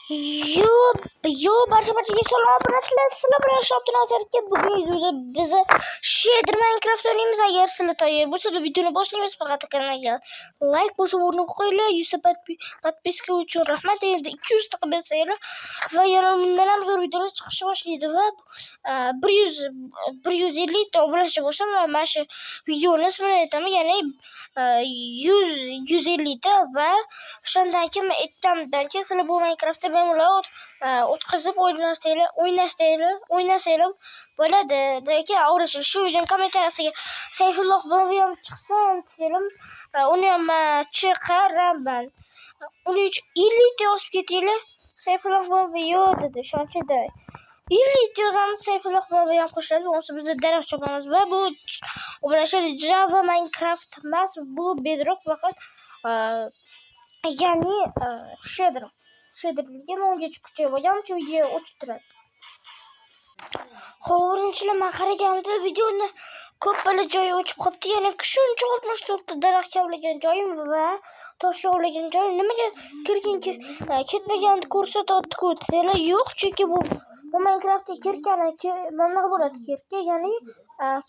Yo, barchaga salom bilan shabtunozarga bugun videoda biz shader Minecraft o'ynaymiz. Agar sizlar tayyor bo'lsangiz videoni boshlaymiz. Faqat kanalga like bosib o'rni qo'yinglar. 100 ta подписка uchun rahmat. Endi 200 ta qilsanglar va yana bundan ham zo'r videolar chiqishni boshlaydi va 150 ta obunachi bo'lsa mana shu videoni ismini aytaman. Ya'ni 150 ta va shundan keyin aytganimdan keyin sizlar bu Minecraftda bemalol o'tkazib o'ynasanglar bo'ladi. Lekin avrashi shu videoning kommentariyasiga Sayfulloh bobi ham chiqsin desam, uni ham chiqaraman. Uni 50 ta yozib ketinglar. Sayfulloh bobi yo'q dedi, shunchada 50 ta yozamiz, Sayfulloh bobi ham qo'shiladi. O'zi biz daraxt chopamiz va bu o'ylashadi Java Minecraft emas, bu Bedrock faqat ya'ni shaderga ungacha kuchayib video o'chirtiradi. Birinchilar men qaraganimda videoni ko'p bala joyi o'chib qolibdi. Ya'ni shuncha 64 ta daraxt kavlagan joyim va tosh yog'lagan joyim nimaga kirganki ketmaganini ko'rsatyapti-ku desanglar, yo'q, chunki bu Minecraftga kirgani mana bo'ladi, kirgan, ya'ni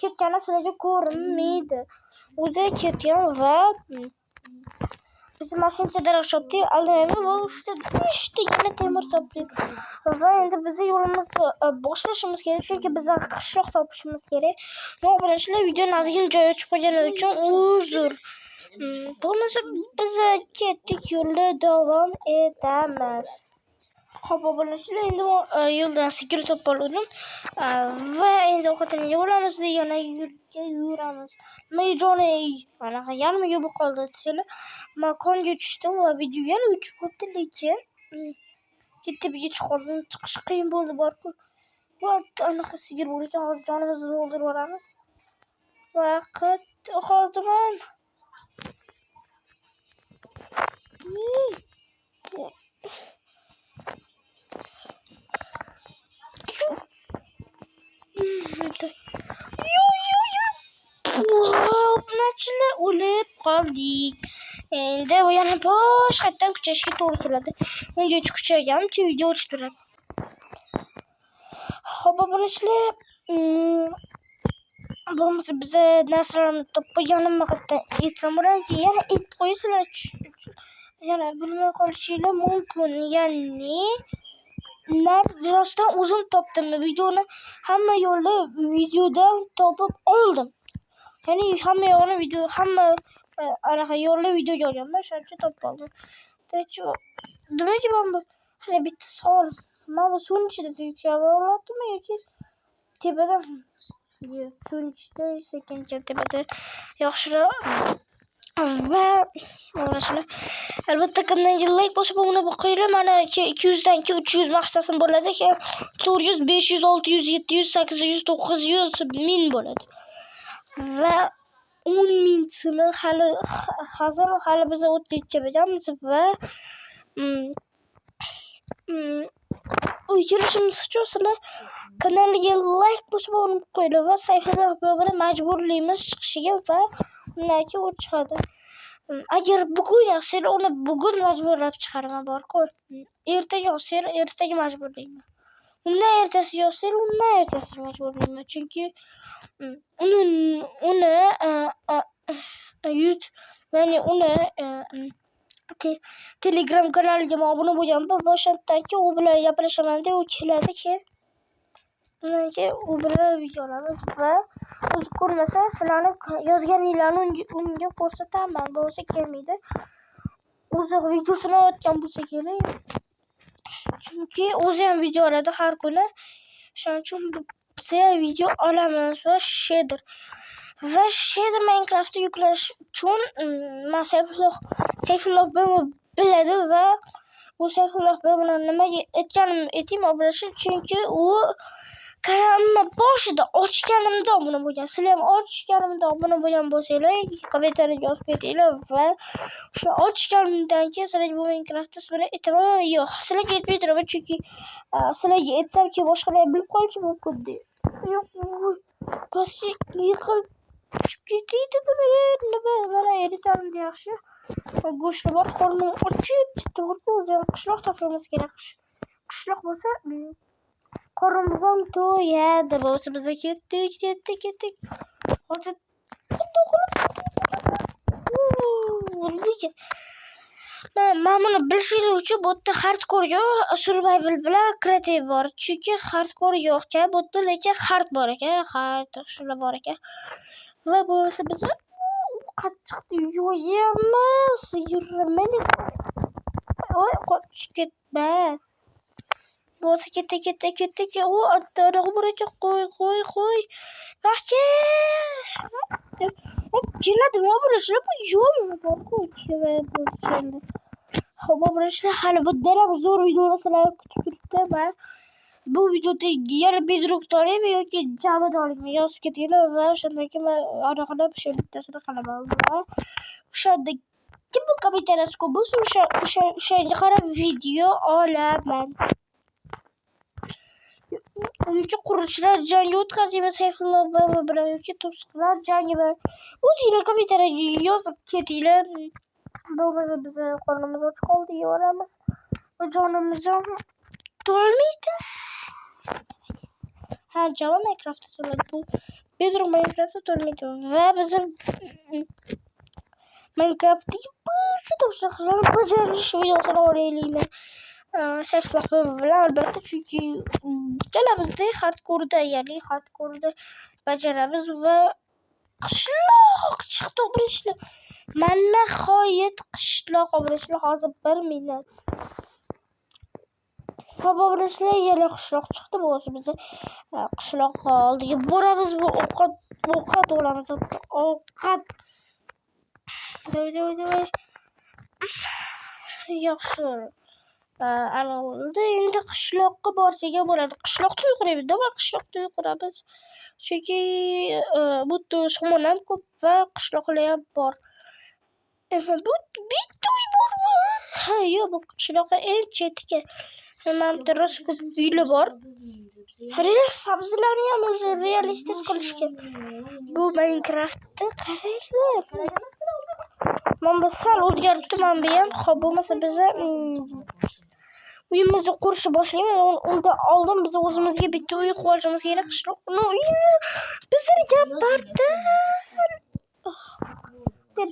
ketgani sizlarga ko'rinmaydi. O'zi ketgan va biz mashincha daraxt chopdik, aldamayman va 3 ta yana temir topdik. Va endi biz yo'limizni boshlashimiz kerak, chunki biz qishloq topishimiz kerak. Birinchilar videoni ozgina joy ochib qo'yganim uchun uzr. Bo'lmasa biz ketdik, yo'lda davom etamiz. Xo'p, birinchilar endi yo'ldan sigir topib oldim va endi ovqatini yeyamiz, yana yuramiz. Mejoni mana yarmiga bo'lib qoldi desanglar, men konga tushdim va video yana o'chib qoldi, lekin tepaga chiqish qiyin bo'ldi, borku. Va anaqa sigir bo'lar, hozir jonimizni o'ldirib olamiz. Vaqt hozirman. Obunachilar o'lib qoldik. Endi bu yana boshqatdan kuchayishga to'g'ri keladi. Ungacha kuchaygancha video o'chib turadi. Xo'p, obunachilar, bo'lmasa biz narsalarni topib qo'yganimni qatdan aytsam bo'ladiki, yana aytib qo'ysizlar, yana bilmay qolishinglar mumkin. Ya'ni rostdan o'zim topdim. Videoni hamma yo'lda videodan topib oldim. Ya'ni hamma anaqa yo'lda video joylaganman, shuncha topib oldim. Demak, men bu hali bitta savol. Men bu suvning ichida tekshirib oladimi yoki tepada? Suvning ichida sekincha, tepada yaxshiroq. Va o'rashlar albatta kanalga like bosib obuna bo'linglar. Mana 200 dan 300 maqsadim bo'ladi, 400, 500, 600, 700, 800, 900, 1000 bo'ladi. Va 10.000 sini hali biz o'tkazamiz va o'tkazishimiz uchun sizlar kanalga like bosib olib qo'yinglar va Sayfulloh bobini majburlaymiz chiqishiga va undan keyin u chiqadi. Agar bugun yozsanglar, uni bugun majburlab chiqaraman, borku. Ertaga yozsanglar, ertaga majburlayman. Undan ertasi yozsanglar, undan ertasi majburlayman. Chunki uni Telegram kanaliga obuna bo'lganman va o'shandan keyin u bilan gaplashaman deb u keladi keyin. Undan keyin u bilan video olamiz va o'zi ko'rmasa sizlarni yozganinglarni unga ko'rsataman. Bo'lsa kelmaydi. O'zi videosini olayotgan bo'lsa kerak. Chunki o'zi ham video oladi har kuni. Shuning uchun biz video olamiz va shader Minecraftni yuklash uchun men Sayfulloh biladi va bu Sayfulloh bilan nimaga aytganimni aytayman bo'lishi, chunki u kanalimni boshida ochganimda obuna bo'lgan. Sizlar ham ochganimda obuna bo'lgan bo'lsanglar, kommentariyga yozib ketinglar va o'sha ochganimdan keyin sizlarga bu Minecraftni ismini aytaman. Yo'q, sizlarga aytmay turaman, chunki sizlarga aytsamki boshqalar bilib qolishi mumkin deb. Yo'q, boshqa yiqilib ketdi nima, mana eritamda yaxshi. Go'shti bor, qornim ochib, to'g'ri, o'zi qishloq topishimiz kerak. qishloq bo'lsa, qornimiz ham to'yadi. Bo'lsa biz ketdik. Hozir men buni bilishinglar uchun bu yerda hardcore yo'q, survival bilan kreativ bor. Chunki hardcore yo'q-ku, bu yerda lekin hard bor ekan, hard shular bor ekan. Va bo'lsa biz qattiqni yo'yamiz. Yurmaydi. Voy, qochib ketma. Bo'lsa ketdik. U otdorog'i bor ekan. Qo'y. Baxchi. Keladi, nima bo'lishini bu yo'qmi? Bor-ku, keladi. Havo bo'lishini hali bu darab zo'r videolar kutib turibdi. Men bu videoda yana bedrock olaymi yoki jamida olaymi yozib ketinglar va o'shandan keyin men aniqlab o'sha bittasini qilaman. Va o'shanda kim bu kommentariyasi ko'p bo'lsa o'shanga qarab video olaman. Yoki quruvchilar jangi o'tkazaymi Sayfullo bilan yoki to'siqlar jangi bilan. O'zinglar kommentariyaga yozib ketinglar. Bo'lmasa biz qornimiz och qoldi, yevoramiz. Va jonimiz ham to'lmaydi. Ha, Java Minecraftda to'ladi. Bu Bedrock Minecraftda to'lmaydi. Va biz Minecraftdagi barcha to'siqlarni bajarish videosini olaylikmi? Sayfullo bilan albatta, chunki ikkalamizda hardcore'da, ya'ni hardcore'da bajaramiz va qishloq chiqdi o'brishlar. Mana nihoyat qishloq o'brishlar hozir 1 minut. O'brishlar yana qishloq chiqdi. Bo'lsa biz qishloqqa oldiga boramiz va ovqat olamiz. Ovqat. Davay. Yaxshi. Ana bo'ldi. Endi qishloqqa borsak bo'ladi. Qishloqda uyg'onamiz, va qishloqda uyg'onamiz. Chunki bu to'shqinlar ham ko'p va qishloqlar ham bor. Bu bitta uy bormi? Ha, yo'q, bu qishloqqa eng chetga. Mana rosa ko'p uylar bor. Sabzilarni ham o'zi realistik qilishgan. Bu Minecraftda qaranglar. Mana bu sal o'zgaribdi men bu ham. Xo'p, bo'lmasa biz uyimizni qurishni boshlaymiz. Undan oldin biz o'zimizga bitta uy qurishimiz kerak. Qishloqni uyini bizlarga bardan.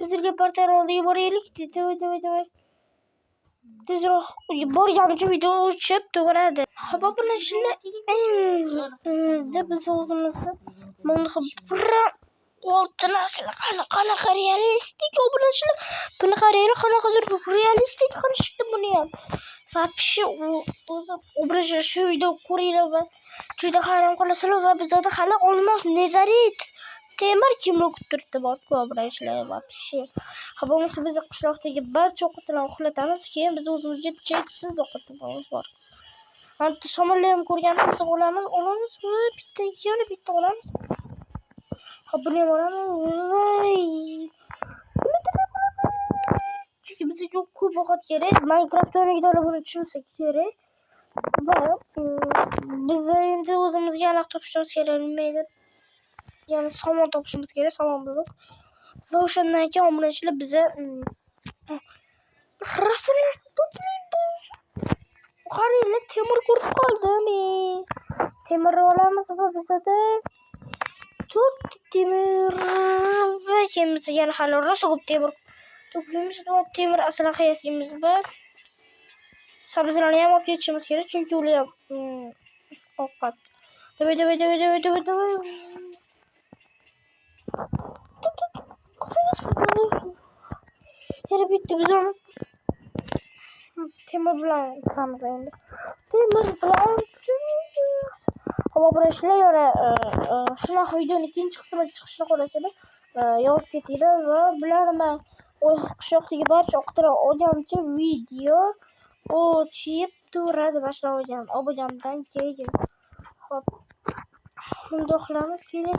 Bizlarga bardan olib yuboraylik. Davay. Tezroq borgancha video o'chib turadi. Xo'p, bularni biz o'zimizni mana oltin asli qanaqa realistik o'brishlar. Buni qaranglar, qanaqadir realistik qilishdi buni ham. Вообще o'zi o'brishlar shu video ko'ringlar va juda hayron qolasizlar va bizda hali olmos nezarit temir kimlik turibdi bor-ku o'brishlar вообще. Xo'p, bo'lmasa biz qishloqdagi barcha ovqatlarni uxlatamiz, keyin biz o'zimizga cheksiz ovqatlarimiz bor. Mana shamollni ham ko'rganmiz, olamiz, yana bitta olamiz. Xo'p, buni ham olamiz. Chunki bizga ko'p ovqat kerak. Minecraft o'ynagilar buni tushunsa kerak. Va biz endi o'zimizga aniq topishimiz kerak bo'lmaydi. Ya'ni somon topishimiz kerak, somon bulduk. Va o'shandan keyin obunachilar biza rasullarni to'playmiz. Qaranglar, temir ko'rib qoldim. Temir olamiz va bizada 4 temir va kemiz yana hali rosa ko'p temir to'playmiz va temir aslaha yasaymiz va sabzilarni ham olib ketishimiz kerak, chunki ular ham ovqat. Davay. Yana bitta biz temir bilan qilamiz endi. Havo burashlar yana shunaqa videoni ikkinchi qismi chiqishini xohlasanglar yozib ketinglar va bularni qishloqdagi barcha ovqatlar olgancha video o'chib turadi. Mana shu olgandan keyin. Xo'p. Bunday qilamiz keyin.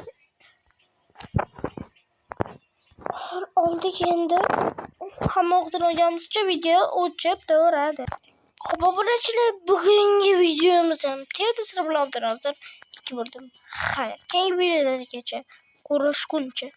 Oldik endi. Hamma ovqatni olganimizcha video o'chib turadi. Xo'p, obunachilar, bugungi videomiz ham tugadi. Sizlar bilan o'tiramiz. 2 bo'ldim. Keyingi videogacha ko'rishguncha